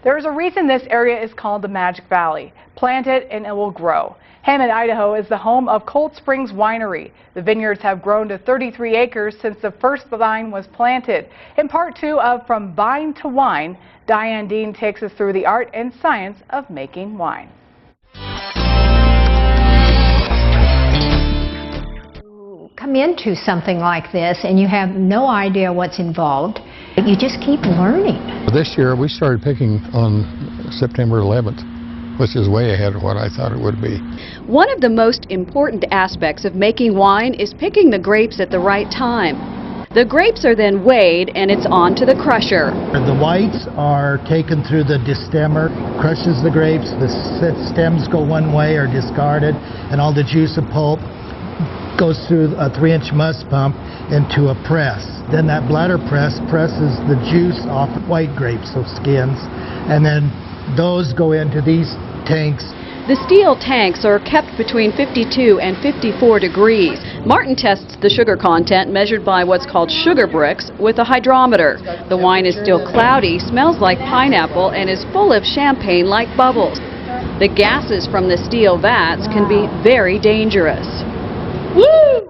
There is a reason this area is called the Magic Valley. Plant it and it will grow. Hammond, Idaho is the home of Cold Springs Winery. The vineyards have grown to 33 acres since the first vine was planted. In part 2 of From Vine to Wine, Diane Dean takes us through the art and science of making wine. Come into something like this and you have no idea what's involved. You just keep learning. This year we started picking on September 11th, which is way ahead of what I thought it would be. One of the most important aspects of making wine is picking the grapes at the right time. The grapes are then weighed and it's on to the crusher. The whites are taken through the destemmer, crushes the grapes, the stems go one way or discarded, and all the juice and pulp goes through a 3-inch must pump into a press. Then that bladder press presses the juice off white grapes, so skins, and then those go into these tanks. The steel tanks are kept between 52 and 54 degrees. Martin tests the sugar content measured by what's called sugar bricks with a hydrometer. The wine is still cloudy, smells like pineapple, and is full of champagne-like bubbles. The gases from the steel vats can be very dangerous. Woo!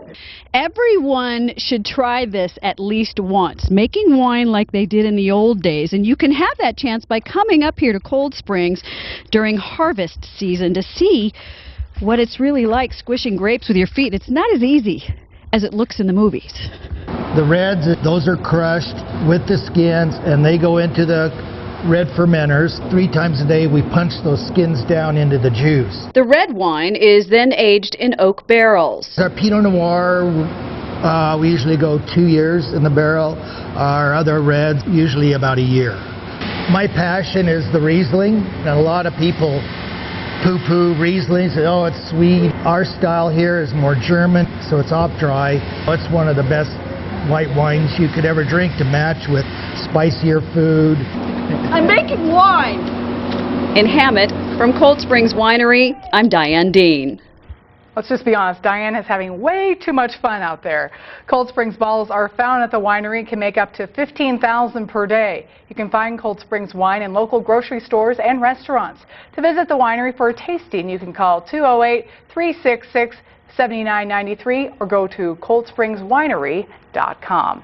Everyone should try this at least once, making wine like they did in the old days. And you can have that chance by coming up here to Cold Springs during harvest season to see what it's really like squishing grapes with your feet. It's not as easy as it looks in the movies. The reds, those are crushed with the skins and they go into the red fermenters. 3 times a day we punch those skins down into the juice. The red wine is then aged in oak barrels. Our Pinot Noir, we usually go 2 years in the barrel. Our other reds, usually about a year. My passion is the Riesling, and a lot of people poo-poo Riesling, say, oh, it's sweet. Our style here is more German, so it's off dry. It's one of the best white wines you could ever drink to match with spicier food. I'm making wine! In Hammett, from Cold Springs Winery, I'm Diane Dean. Let's just be honest, Diane is having way too much fun out there. Cold Springs bottles are found at the winery and can make up to 15,000 per day. You can find Cold Springs wine in local grocery stores and restaurants. To visit the winery for a tasting, you can call 208-366-7993 or go to coldspringswinery.com.